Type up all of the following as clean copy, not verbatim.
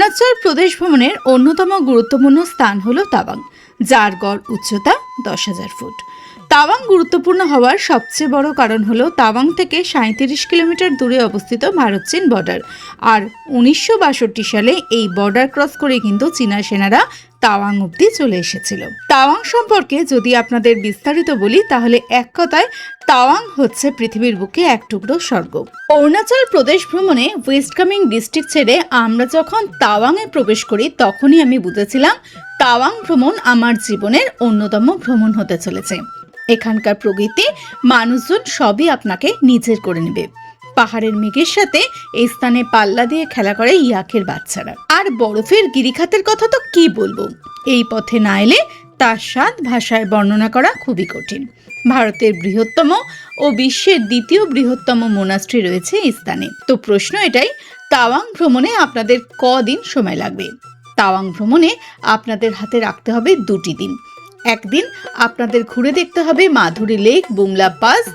অরুণাচল প্রদেশ ভ্রমণের অন্যতম গুরুত্বপূর্ণ স্থান হল তাওয়াং, যার গড় উচ্চতা 10,000 ফুট। তাওয়াং গুরুত্বপূর্ণ হওয়ার সবচেয়ে বড় কারণ হলো তাওয়াং থেকে 37 কিলোমিটার দূরে অবস্থিত ভারত চীন বর্ডার। আর 1962 সালে এই বর্ডার ক্রস করে কিন্তু চীনা সেনারা তাওয়াং অবধি চলে এসেছিল। তাওয়াং সম্পর্কে যদি আপনাদের বিস্তারিত বলি তাহলে এক কথায় তাওয়াং হচ্ছে পৃথিবীর বুকে এক টুকরো স্বর্গ। অরুণাচল প্রদেশ ভ্রমণে ওয়েস্ট কামেং ডিস্ট্রিক্ট ছেড়ে আমরা যখন তাওয়াংয়ে প্রবেশ করি তখনই আমি বুঝেছিলাম তাওয়াং ভ্রমণ আমার জীবনের অন্যতম ভ্রমণ হতে চলেছে। এখানকার প্রকৃতি, মানুষজন সবই আপনাকে নিজের করে নেবে। পাহাড়ের মেঘের সাথে এই স্থানে পাল্লা দিয়ে খেলা করে ইয়াকের বাচ্চারা। আর বরফের গিরিখাতের কথা তো কি বলবো, এই পথে না এলে তার স্বাদ ভাষায় বর্ণনা করা খুবই কঠিন। ভারতের বৃহত্তম ও বিশ্বের দ্বিতীয় বৃহত্তম মোনাস্ট্রি রয়েছে এই স্থানে। তো প্রশ্ন এটাই, তাওয়াং ভ্রমণে আপনাদের কদিন সময় লাগবে? তাওয়াং ভ্রমণে আপনাদের হাতে রাখতে হবে 2টি দিন। একদিন আপনাদের ঘুরে দেখতে হবে মাধুরী লেক, বুমলা পাস,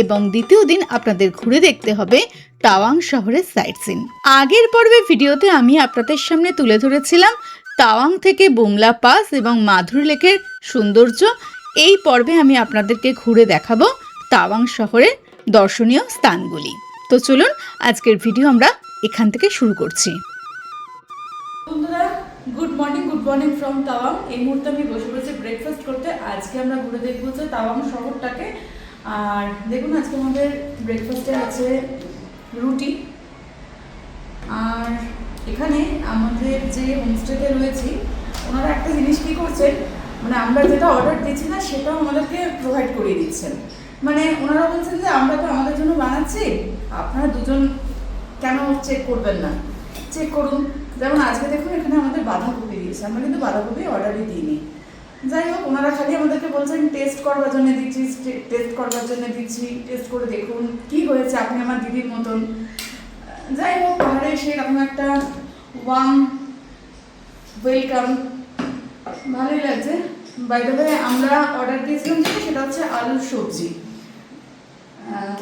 এবং দ্বিতীয় দিন আপনাদের ঘুরে দেখতে হবে তাওয়াং শহরের সাইট সিন। আগের পর্বে ভিডিওতে আমি আপনাদের সামনে তুলে ধরেছিলাম তাওয়াং থেকে বুমলা পাস এবং মাধুরী লেকের সৌন্দর্য। এই পর্বে আমি আপনাদেরকে ঘুরে দেখাবো তাওয়াং শহরের দর্শনীয় স্থানগুলি। তো চলুন আজকের ভিডিও আমরা এখান থেকে শুরু করছি। বন্ধুরা, গুড মর্নিং ফ্রম তাওয়াং। এই মুহূর্তে আমি বসে পড়েছি ব্রেকফাস্ট করতে। আজকে আমরা ঘুরে দেখবো যে তাওয়াং শহরটাকে। আর দেখুন, আজকে আমাদের ব্রেকফাস্টে আছে রুটি। আর এখানে আমাদের যে হোমস্টেতে রয়েছি ওনারা একটা জিনিস কী করছেন, মানে আমরা যেটা অর্ডার দিচ্ছি না সেটাও আমাদেরকে প্রোভাইড করিয়ে দিচ্ছেন। মানে ওনারা বলছেন যে আমরা তো আমাদের জন্য বানাচ্ছি, আপনারা দুজন কেন চেক করবেন না, চেক করুন। যেমন আজকে দেখুন এখানে আমাদের বাঁধাকপি দিয়েছে, আমরা কিন্তু বাঁধাকপি অর্ডারই দিইনি। যাই হোক, ওনারা খালি আমাদেরকে বলছেন টেস্ট করবার জন্য দিচ্ছি, টেস্ট করে দেখুন কি হয়েছে, আপনি আমার দিদির মতন। যাই হোক, পাহাড়ে সেরকম একটা ওয়েলকাম, ভালোই লাগছে। বাই দ্য ওয়ে, আমরা অর্ডার দিয়েছিলাম যেটা, সেটা হচ্ছে আলুর সবজি।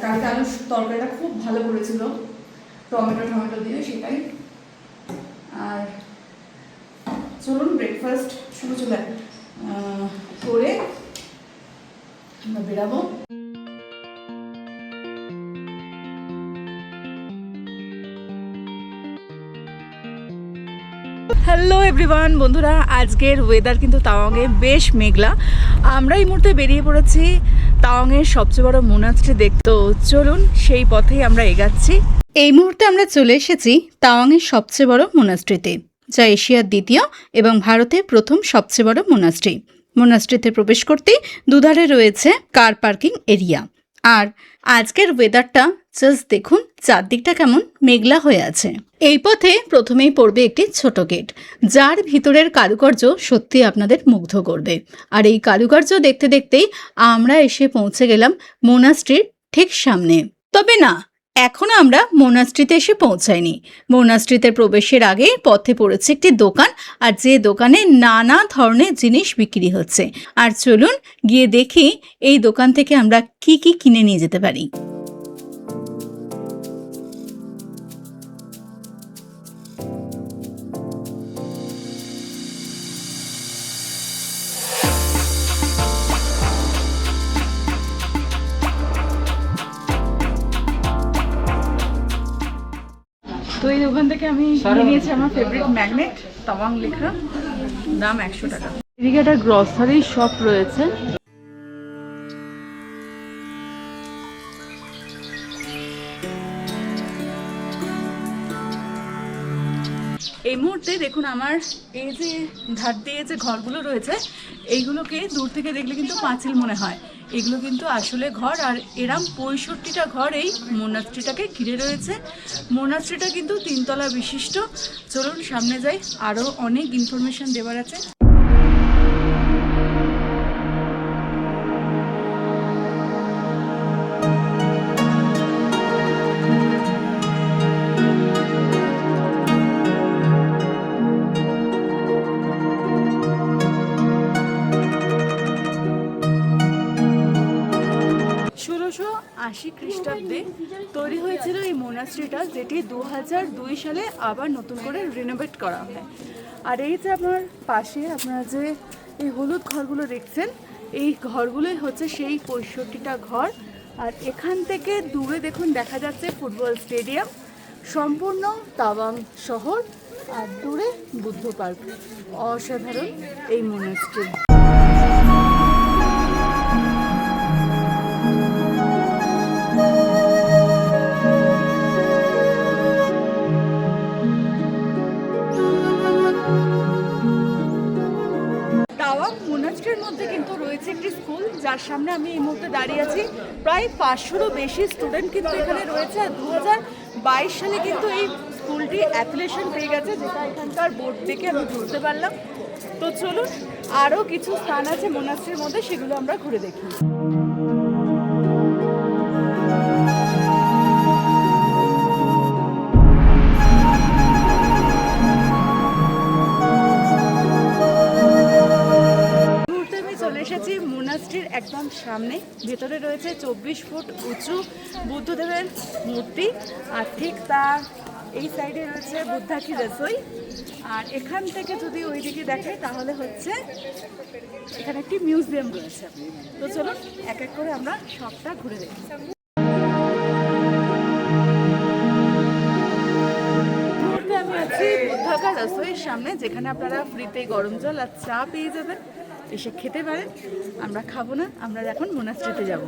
কালকে আলুর তরকারিটা খুব ভালো করেছিল, টমেটো দিয়ে, সেটাই। আর চলুন ব্রেকফাস্ট শুরু করে আমরা বেরাবো। হ্যালো এভরিওয়ান, বন্ধুরা, আজকের ওয়েদার কিন্তু তাওয়াংয়ে বেশ মেঘলা। আমরা এই মুহূর্তে বেরিয়ে পড়েছি তাওয়াংয়ের সবচেয়ে বড় মোনাস্ট্রি দেখতে। চলুন সেই পথেই আমরা এগাচ্ছি। এই মুহূর্তে আমরা চলে এসেছি তাওয়াংয়ের সবচেয়ে বড় মোনাস্ট্রিতে, যা এশিয়ার দ্বিতীয় এবং ভারতের প্রথম সবচেয়ে বড় মোনাস্ট্রি। মোনাস্ট্রিতে প্রবেশ করতেই দুধারে রয়েছে কার পার্কিং এরিয়া। আর আজকের ওয়েদারটা জাস্ট দেখুন, চারদিকটা কেমন মেঘলা হয়ে আছে। এই পথে প্রথমেই পড়বে একটি ছোট গেট, যার ভিতরের কারুকার্য সত্যি আপনাদের মুগ্ধ করবে। আর এই কারুকার্য দেখতে দেখতেই আমরা এসে পৌঁছে গেলাম মোনাস্ট্রির ঠিক সামনে। তবে না, এখনো আমরা মোনাস্ট্রিতে এসে পৌঁছাইনি। মোনাস্ট্রিতে প্রবেশের আগে পথে পড়েছে একটি দোকান, আর যে দোকানে নানা ধরনের জিনিস বিক্রি হচ্ছে। আর চলুন গিয়ে দেখি এই দোকান থেকে আমরা কি কি কিনে নিয়ে যেতে পারি। তো এই দোকান থেকে আমি কিনে নিয়েছি আমার ফেভারিট ম্যাগনেট, তাওয়াং লেখা, দাম 100 টাকা। এদিকে একটা গ্রসারি শপ রয়েছে। এই মুহূর্তে দেখুন আমার এই যে ধার দিয়ে যে ঘরগুলো রয়েছে, এইগুলোকে দূর থেকে দেখলে কিন্তু পাঁচিল মনে হয়, এগুলো কিন্তু আসলে ঘর। আর এরম 65টা ঘর এই মোনাস্ট্রিটাকে ঘিরে রয়েছে। মোনাস্ট্রিটা কিন্তু 3 তলা বিশিষ্ট। চলুন সামনে যাই, আরও অনেক ইনফরমেশন দেওয়ার আছে। 80 খ্রিস্টাব্দে তৈরি হয়েছিল এই মোনাস্ট্রিটা, যেটি 2002 সালে আবার নতুন করে রিনোভেট করা হয়। আর এই যে আমার পাশে আপনারা যে এই হলুদ ঘরগুলো দেখছেন, এই ঘরগুলোই হচ্ছে সেই 65টা ঘর। আর এখান থেকে দূরে দেখুন দেখা যাচ্ছে ফুটবল স্টেডিয়াম, সম্পূর্ণ তাওয়াং শহর, আর দূরে বুদ্ধ পার্ক। অসাধারণ এই মনাস্ট্রি। তাওয়াং মোনাস্ট্রির মধ্যে কিন্তু রয়েছে একটি স্কুল, যার সামনে আমি এই মুহূর্তে দাঁড়িয়ে আছি। প্রায় 500-রও বেশি স্টুডেন্ট কিন্তু এখানে রয়েছে। আর 2022 সালে কিন্তু এই স্কুলটি অ্যাপ্লিকেশন পেয়ে গেছে, যেটা এখানকার বোর্ড দেখে আমি বুঝতে পারলাম। তো চলুন, আরও কিছু স্থান আছে মোনাস্ট্রির মধ্যে, সেগুলো আমরা ঘুরে দেখি। চলে এসেছি মোনাস্ট্রির একদম সামনে। ভেতরে রয়েছে 24 ফুট উঁচু বুদ্ধদেবের মূর্তি, আর ঠিক তার এই সাইডে রয়েছে বুদ্ধা কি রসোই। আর এখান থেকে যদি ওইদিকে দেখাই তাহলে হচ্ছে এখানে একটি মিউজিয়াম রয়েছে। তো চলুন এক এক করে আমরা সবটা ঘুরে দেখি। আমি আছি বুদ্ধা কা রসোইয়ের সামনে, যেখানে আপনারা ফ্রিতে গরম জল আর চা পেয়ে যাবেন, এসে খেতে পারেন। আমরা খাবো না, আমরা এখন মোনাস্ট্রিতে যাব।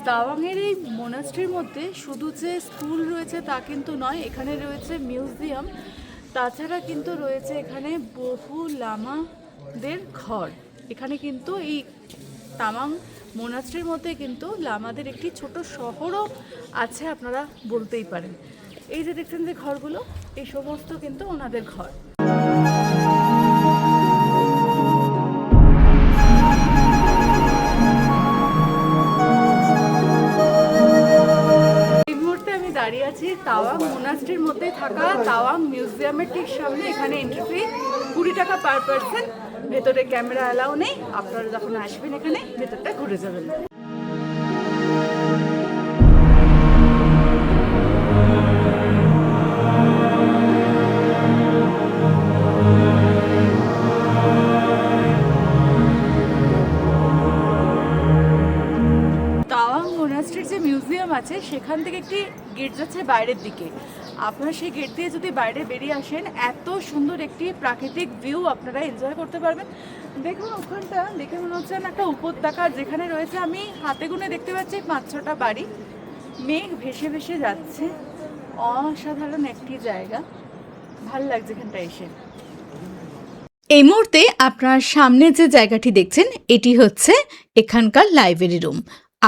তাওয়াংয়ের এই মোনাস্ট্রির মধ্যে শুধু যে স্কুল রয়েছে তা কিন্তু নয়, এখানে রয়েছে মিউজিয়াম। তাছাড়া কিন্তু রয়েছে এখানে বহু লামাদের ঘর। এখানে কিন্তু এই তাওয়াং মোনাস্ট্রির মধ্যে কিন্তু লামাদের একটি ছোট শহরও আছে, আপনারা বলতেই পারেন। এই যে দেখছেন যে ঘরগুলো, এই সমস্ত কিন্তু ওনাদের ঘর। দাঁড়িয়ে আছি তাওয়াং মোনাস্ট্রির মধ্যে থাকা তাওয়াং মিউজিয়ামের ঠিক সামনে। এখানে এন্ট্রি ফি 20 টাকা পার পারসন। ভেতরে ক্যামেরা অ্যালাউ নেই, আপনারা যখন আসবেন এখানে ভেতরটা ঘুরে যাবেন। মোনাস্ট্রির যে মিউজিয়াম আছে সেখান থেকে একটি গেট যাচ্ছে বাইরের দিকে। আপনারা সেই গেট দিয়ে যদি বাইরে বেরিয়ে আসেন, এত সুন্দর একটি প্রাকৃতিক ভিউ আপনারা এনজয় করতে পারবেন। দেখুন ওখানটা দেখে মনে হচ্ছে একটা উপত্যকা, যেখানে রয়েছে আমি হাতে গুনে দেখতে পাচ্ছি 5-6টা বাড়ি। মেঘ ভেসে ভেসে যাচ্ছে, অসাধারণ একটি জায়গা, ভাল লাগছে এখানটা এসে। এই মুহূর্তে আপনার সামনে যে জায়গাটি দেখছেন, এটি হচ্ছে এখানকার লাইব্রেরি রুম।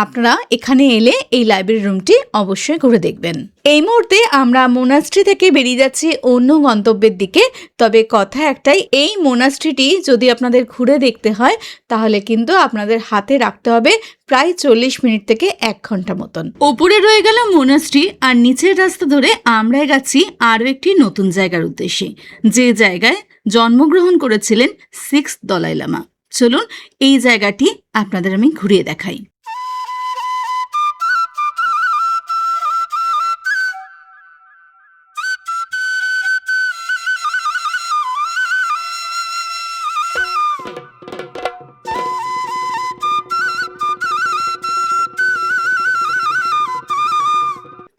আপনারা এখানে এলে এই লাইব্রেরি রুমটি অবশ্যই ঘুরে দেখবেন। এই মুহূর্তে আমরা মোনাস্ট্রি থেকে বেরিয়ে যাচ্ছি অন্য গন্তব্যের দিকে। তবে কথা একটাই, এই মোনাস্ট্রিটি যদি আপনাদের ঘুরে দেখতে হয় তাহলে কিন্তু আপনাদের হাতে রাখতে হবে প্রায় 40 মিনিট থেকে 1 ঘন্টা মতন। ওপরে রয়ে গেল মোনাস্ট্রি, আর নিচের রাস্তা ধরে আমরা গেছি আরও একটি নতুন জায়গার উদ্দেশ্যে, যে জায়গায় জন্মগ্রহণ করেছিলেন 6th দলাই লামা। চলুন এই জায়গাটি আপনাদের আমি ঘুরিয়ে দেখাই।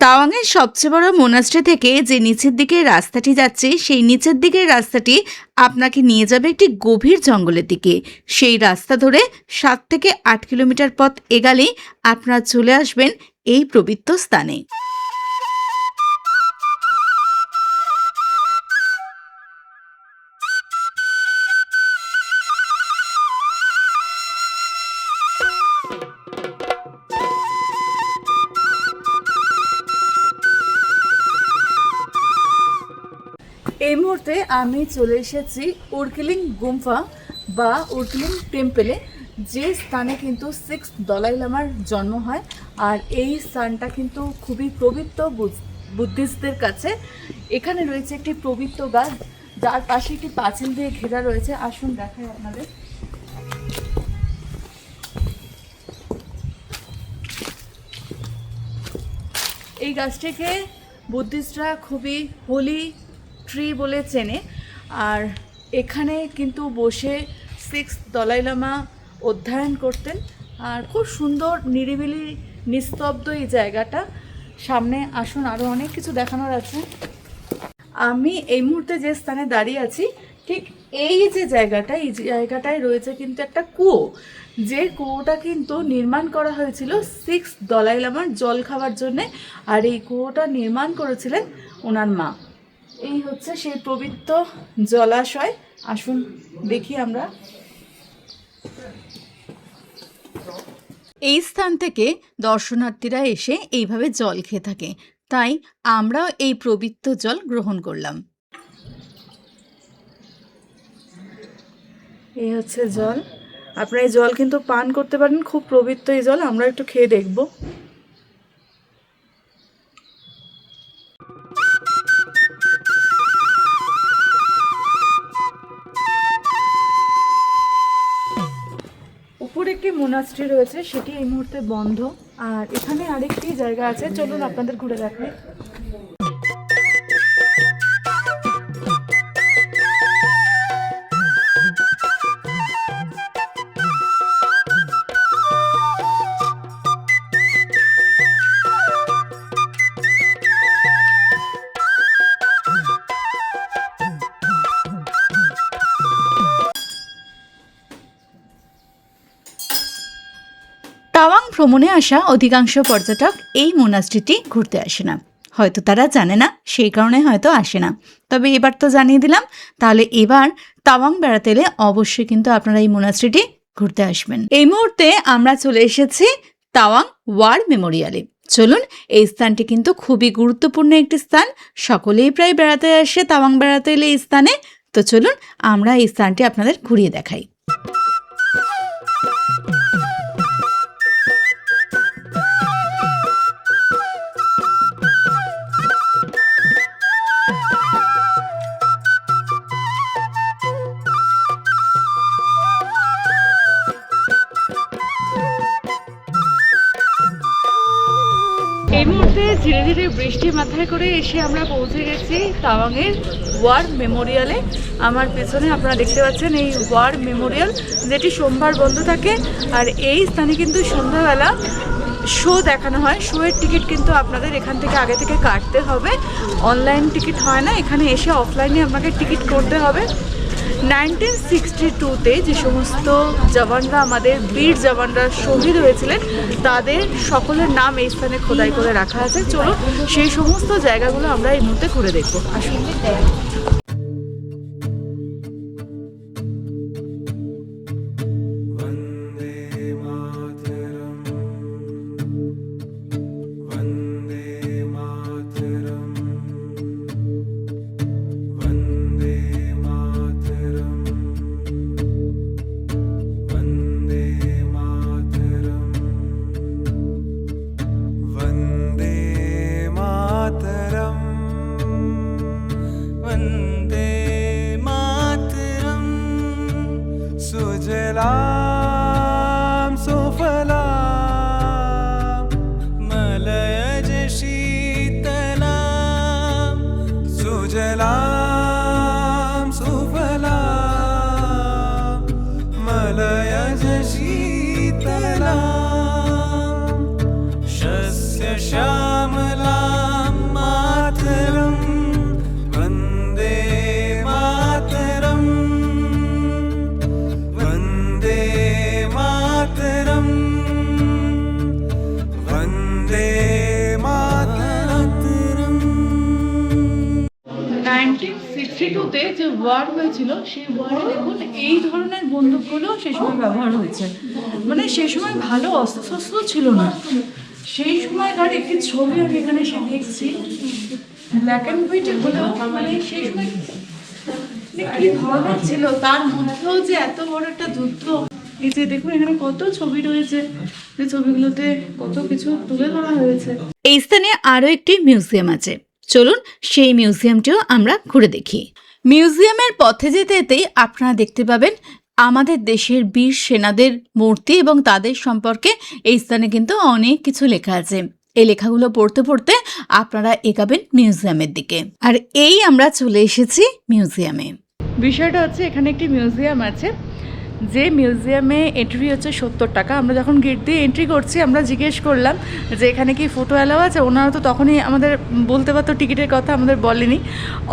তাওয়াংয়ের সবচেয়ে বড় মোনাস্ট্রি থেকে যে নিচের দিকে রাস্তাটি যাচ্ছে, সেই নিচের দিকের রাস্তাটি আপনাকে নিয়ে যাবে একটি গভীর জঙ্গলের দিকে। সেই রাস্তা ধরে 7 থেকে 8 কিলোমিটার পথ এগালেই আপনারা চলে আসবেন এই পবিত্র স্থানে। এই মুহূর্তে আমি চলে এসেছি উর্কিলিং গুম্ফা বা উর্কিলিং টেম্পেলে, যে স্থানে কিন্তু 6 দলাই লামার জন্ম হয়। আর এই স্থানটা কিন্তু খুবই পবিত্র বুদ্ধিস্টদের কাছে। এখানে রয়েছে একটি পবিত্র গাছ, যার পাশে একটি পাঁচিল দিয়ে ঘেরা রয়েছে। আসুন দেখাই আপনাদের। এই গাছটিকে বুদ্ধিস্টরা খুবই হোলি ট্রি বলে চেনে। আর এখানে কিন্তু বসে 6 দলাই লামা অধ্যয়ন করতেন। আর খুব সুন্দর নিরিবিলি নিস্তব্ধ এই জায়গাটা। সামনে আসুন, আরও অনেক কিছু দেখানোর আছে। আমি এই মুহূর্তে যে স্থানে দাঁড়িয়ে আছি, ঠিক এই যে জায়গাটা, এই জায়গাটায় রয়েছে কিন্তু একটা কুয়ো, যে কুয়োটা কিন্তু নির্মাণ করা হয়েছিল 6 দলাই লামার জল খাওয়ার জন্যে। আর এই কুয়োটা নির্মাণ করেছিলেন ওনার মা। এই হচ্ছে সেই পবিত্র জলাশয়। আসুন দেখি আমরা। এই স্থান থেকে দর্শনার্থীরা এসে এইভাবে জল খেয়ে থাকে, তাই আমরাও এই পবিত্র জল গ্রহণ করলাম। এই হচ্ছে জল। আপনারা এই জল কিন্তু পান করতে পারেন, খুব পবিত্র এই জল। আমরা একটু খেয়ে দেখব। উপরে একটি মোনাস্ট্রি রয়েছে, সেটি এই মুহূর্তে বন্ধ। আর এখানে আরেকটি জায়গা আছে, চলুন আপনাদের ঘুরে দেখাই। তাওয়াং ভ্রমণে আসা অধিকাংশ পর্যটক এই মোনাস্ট্রিটি ঘুরতে আসে না, হয়তো তারা জানে না, সেই কারণে হয়তো আসে না। তবে এবার তো জানিয়ে দিলাম, তাহলে এবার তাওয়াং বেড়াতে এলে অবশ্যই কিন্তু আপনারা এই মোনাস্ট্রিটি ঘুরতে আসবেন। এই মুহূর্তে আমরা চলে এসেছি তাওয়াং ওয়ার মেমোরিয়ালে। চলুন, এই স্থানটি কিন্তু খুবই গুরুত্বপূর্ণ একটি স্থান। সকলেই প্রায় বেড়াতে আসে তাওয়াং বেড়াতে এলে এই স্থানে। তো চলুন আমরা এই স্থানটি আপনাদের ঘুরিয়ে দেখাই। এই মুহূর্তে ধীরে ধীরে বৃষ্টি মাথায় করে এসে আমরা পৌঁছে গেছি তাওয়াংয়ের ওয়ার মেমোরিয়ালে। আমার পেছনে আপনারা দেখতে পাচ্ছেন এই ওয়ার মেমোরিয়াল, যেটি সোমবার বন্ধ থাকে। আর এই স্থানে কিন্তু সন্ধ্যাবেলা শো দেখানো হয়। শোয়ের টিকিট কিন্তু আপনাদের এখান থেকে আগে থেকে কাটতে হবে, অনলাইন টিকিট হয় না। এখানে এসে অফলাইনে আপনাকে টিকিট করতে হবে। 1962-তে যে সমস্ত জওয়ানরা, আমাদের বীর জওয়ানরা শহীদ হয়েছিলেন, তাদের সকলের নাম এই স্থানে খোদাই করে রাখা আছে। চলুন সেই সমস্ত জায়গাগুলো আমরা এই মুহূর্তে ঘুরে দেখবো। আসুন। सुजलां सुफलां मलयज शीतलां सुजलां सुफलां मलयज शीतलां शस्य श्यामलां मातरं वन्दे मातरम् वन्दे मातरम् वन्दे मातरम्। 1962-তে যে ওয়ার হয়েছিল, সেই ওয়ারে দেখুন এই ধরনের বন্দুকগুলো সে সময় ব্যবহার হয়েছে। মানে সে সময় ভালো অস্ত্রশস্ত্র ছিল না। সেই সময়কার একটি ছবি আমি এখানে এসে দেখছি, ব্ল্যাক অ্যান্ড হোয়াইট হলেও মানে সেই সময় কি ধরনের ছিল, তার মধ্যেও যে এত বড় একটা যুদ্ধ। এই যে দেখুন এখানে কত ছবি রয়েছে, যে ছবিগুলোতে কত কিছু তুলে ধরা হয়েছে। এই স্থানে আরও একটি মিউজিয়াম আছে, চলুন সেই মিউজিয়ামটিও আমরা ঘুরে দেখি। মিউজিয়ামের পথে যেতে যেতেই আপনারা দেখতে পাবেন আমাদের দেশের বীর সেনাদের মূর্তি এবং তাদের সম্পর্কে এই স্থানে কিন্তু অনেক কিছু লেখা আছে। এই লেখাগুলো পড়তে পড়তে আপনারা এগাবেন মিউজিয়ামের দিকে। আর এই আমরা চলে এসেছি মিউজিয়ামে। বিষয়টা হচ্ছে এখানে একটি মিউজিয়াম আছে, যে মিউজিয়ামে এন্ট্রি হচ্ছে 70 টাকা। আমরা যখন গেট দিয়ে এন্ট্রি করছি আমরা জিজ্ঞেস করলাম যে এখানে কি ফটো অ্যালাউ আছে। ওনারা তো তখনই আমাদের বলতে পারতো টিকিটের কথা, আমাদের বলেনি।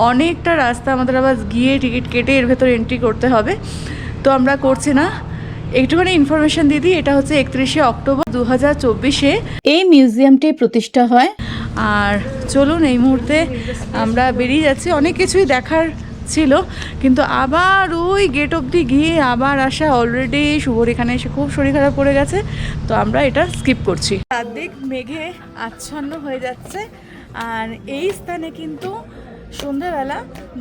অনেকটা রাস্তা আমাদের আবার গিয়ে টিকিট কেটে এর ভেতরে এন্ট্রি করতে হবে, তো আমরা করছি না। একটুখানি ইনফরমেশন দিয়ে দিই, এটা হচ্ছে 31শে অক্টোবর 2024-এ এই মিউজিয়ামটি প্রতিষ্ঠা হয়। আর চলুন এই মুহূর্তে আমরা বেরিয়ে যাচ্ছি। অনেক কিছুই দেখার ছিল, কিন্তু আবার ওই গেট অবধি গিয়ে আবার আসা, অলরেডি শুভর এখানে এসে খুব শরীর খারাপ পড়ে গেছে, তো আমরা এটা স্কিপ করছি। চারদিক মেঘে আচ্ছন্ন হয়ে যাচ্ছে। আর এই স্থানে কিন্তু সন্ধ্যাবেলা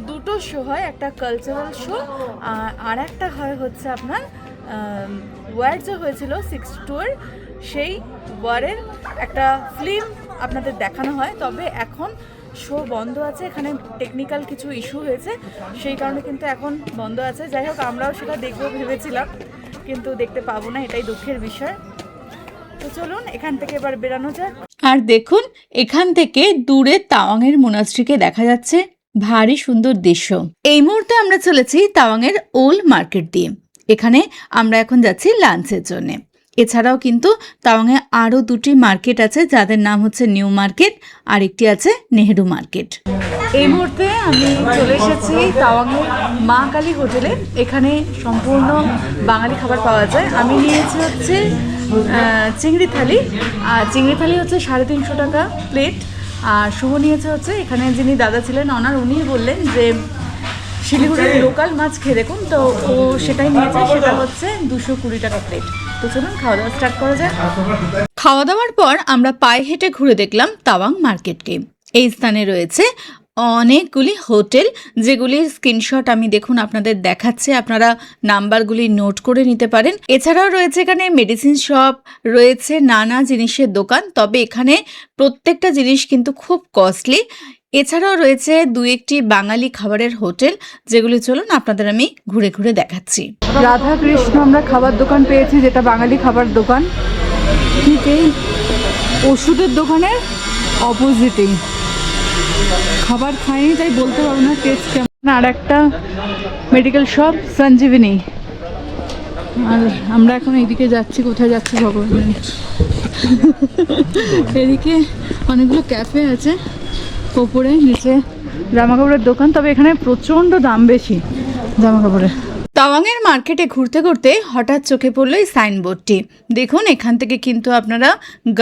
দুটো শো হয়, একটা কালচারাল শো আর একটা হয় হচ্ছে আপনার ওয়ার যে হয়েছিল 62-এর, সেই ওয়ারের একটা ফিল্ম আপনাদের দেখানো হয়। তবে এখন শো বন্ধ আছে, এখানে টেকনিক্যাল কিছু ইস্যু হয়েছে, সেই কারণে কিন্তু এখন বন্ধ আছে। যাই হোক, আমরাও সেটা দেখবো ভেবেছিলাম, কিন্তু দেখতে পাবো না, এটাই দুঃখের বিষয়। তো চলুন এখান থেকে এবার বেরানো যাক। আর দেখুন এখান থেকে দূরে তাওয়াংয়ের মোনাস্ট্রিকে দেখা যাচ্ছে, ভারী সুন্দর দৃশ্য। এই মুহূর্তে আমরা চলেছি তাওয়াংয়ের ওল্ড মার্কেট দিয়ে। এখানে আমরা এখন যাচ্ছি লাঞ্চের জন্য। এছাড়াও কিন্তু তাওয়াংয়ে আরও দুটি মার্কেট আছে, যাদের নাম হচ্ছে নিউ মার্কেট আর একটি আছে নেহেরু মার্কেট। এই মুহূর্তে আমি চলে এসেছি তাওয়াংয়ের মা কালী হোটেলে। এখানে সম্পূর্ণ বাঙালি খাবার পাওয়া যায়। আমি নিয়েছি হচ্ছে চিংড়ি থালি, আর চিংড়ি থালি হচ্ছে 350 টাকা প্লেট। আর শুভ নিয়েছে হচ্ছে, এখানে যিনি দাদা ছিলেন উনি বললেন যে শিলিগুড়ির লোকাল মাছ খেয়ে দেখুন, তো ও সেটাই নিয়েছে, সেটা হচ্ছে 220 টাকা প্লেট। তো চলুন খাওয়া দাওয়া স্টার্ট করা যায়। খাওয়া দাওয়ার পর আমরা পায়ে হেঁটে ঘুরে দেখলাম তাওয়াং মার্কেটকে। এই স্থানে রয়েছে অনেকগুলি হোটেল, যেগুলির স্ক্রিনশট আমি দেখুন আপনাদের দেখাচ্ছে, আপনারা নাম্বারগুলি নোট করে নিতে পারেন। এছাড়াও রয়েছে এখানে মেডিসিন শপ, রয়েছে নানা জিনিসের দোকান, তবে এখানে প্রত্যেকটা জিনিস কিন্তু খুব কস্টলি। এছাড়াও রয়েছে দু একটি বাঙালি খাবারের হোটেল, যেগুলি চলুন আপনাদের আমি ঘুরে ঘুরে দেখাচ্ছি। রাধা কৃষ্ণ আমরা খাবার দোকান পেয়েছি, যেটা বাঙালি খাবার দোকান, ঠিক এই ওষুধের দোকানের অপোজিটেই। খাবার খাইনি তাই বলতে পারবো না টেস্ট কেমন। আর একটা মেডিকেল শপ সঞ্জীবিনী। আর আমরা এখন এইদিকে যাচ্ছি, কোথায় যাচ্ছি ভগবান জানে। এদিকে অনেকগুলো ক্যাফে আছে, ওপরে নিচে জামা কাপড়ের দোকান, তবে এখানে প্রচণ্ড দাম বেশি জামা কাপড়ের। তাওয়াংয়ের মার্কেটে ঘুরতে ঘুরতে হঠাৎ চোখে পড়লো এই সাইনবোর্ডটি। দেখুন এখান থেকে কিন্তু আপনারা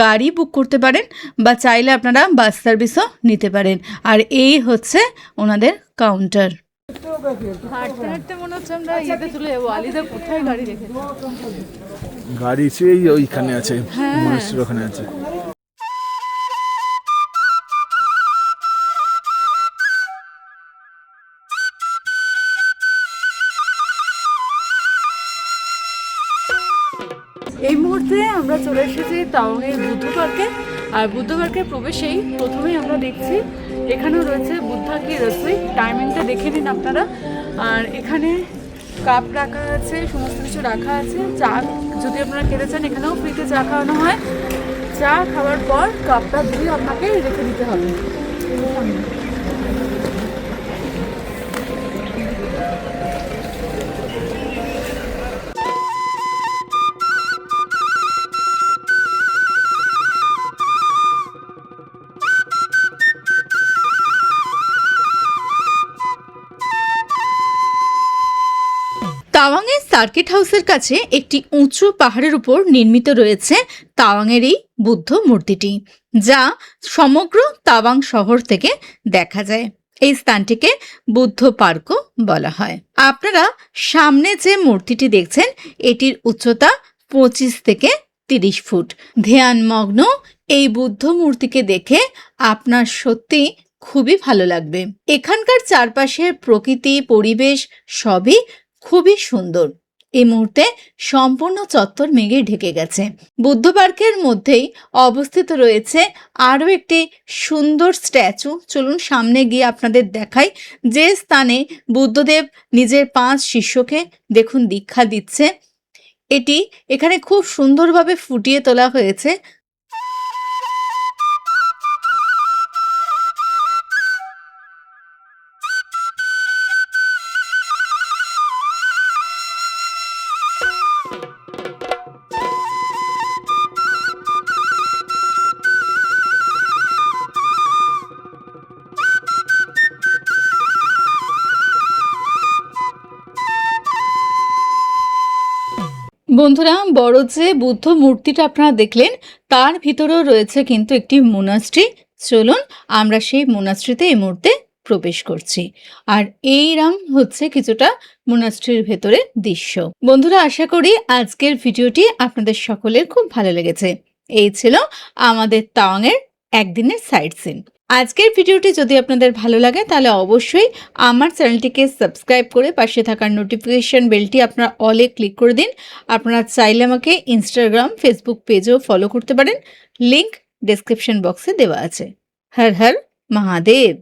গাড়ি বুক করতে পারেন, বা চাইলে আপনারা বাস সার্ভিসও নিতে পারেন। আর এই হচ্ছে ওনাদের কাউন্টার। হাঁটতে হাঁটতে মনে হচ্ছে আমরা ইয়েতে চলে যাবো। আলিদা কোথায় গাড়ি রেখেছে? গাড়ি সেই ওইখানে আছে, মনস্টারের ওখানে আছে। এই মুহূর্তে আমরা চলে এসেছি তাওয়াংয়ের বুদ্ধ পার্কে। আর বুদ্ধ পার্কের প্রবেশেই প্রথমেই আমরা দেখছি এখানেও রয়েছে বুদ্ধা কি রসই। টাইমিংটা দেখে নিন আপনারা। আর এখানে কাপ রাখা আছে, সমস্ত কিছু রাখা আছে। চা যদি আপনারা খেতে চান, এখানেও ফ্রিতে চা খাওয়ানো হয়। চা খাওয়ার পর কাপটা ধুয়ে আপনাকে রেখে দিতে হবে। তাওয়াংয়ের সার্কিট হাউসের কাছে একটি উঁচু পাহাড়ের উপর নির্মিত রয়েছে তাওয়াংয়ের এই বুদ্ধ মূর্তিটি, যা সমগ্র তাওয়াং শহর থেকে দেখা যায়। এই স্থানটিকে বুদ্ধ পার্কও বলা হয়। আপনারা সামনে যে মূর্তিটি দেখছেন, এটির উচ্চতা 25 থেকে 30 ফুট। ধ্যানমগ্ন এই বুদ্ধ মূর্তিকে দেখে আপনার সত্যি খুবই ভালো লাগবে। এখানকার চারপাশের প্রকৃতি পরিবেশ সবই খুবই সুন্দর। এই মুহূর্তে সম্পূর্ণ চত্বর মেঘে ঢেকে গেছে। বুদ্ধ পার্কের মধ্যেই অবস্থিত রয়েছে আরও একটি সুন্দর স্ট্যাচু। চলুন সামনে গিয়ে আপনাদের দেখাই, যে স্থানে বুদ্ধদেব নিজের 5 শিষ্যকে দেখুন দীক্ষা দিচ্ছে। এটি এখানে খুব সুন্দরভাবে ফুটিয়ে তোলা হয়েছে। বন্ধুরা, বড় যে বুদ্ধ মূর্তিটা আপনারা দেখলেন, তার ভিতরেও রয়েছে কিন্তু একটি মোনাস্ট্রি। চলুন আমরা সেই মোনাস্ট্রিতে এই মুহূর্তে প্রবেশ করছি। আর এইরকম হচ্ছে কিছুটা মোনাস্ট্রির ভেতরে দৃশ্য। বন্ধুরা, আশা করি আজকের ভিডিওটি আপনাদের সকলের খুব ভালো লেগেছে। এই ছিল আমাদের তাওয়াংয়ের একদিনের সাইট সিন। আজকের ভিডিওটি যদি আপনাদের ভালো লাগে তাহলে অবশ্যই আমার চ্যানেলটিকে সাবস্ক্রাইব করে পাশে থাকার নোটিফিকেশন বেলটি আপনারা অলে ক্লিক করে দিন। আপনারা চাইলে আমাকে ইনস্টাগ্রাম, ফেসবুক পেজেও ফলো করতে পারেন। লিংক ডেসক্রিপশন বক্সে দেওয়া আছে। হর হর মহাদেব।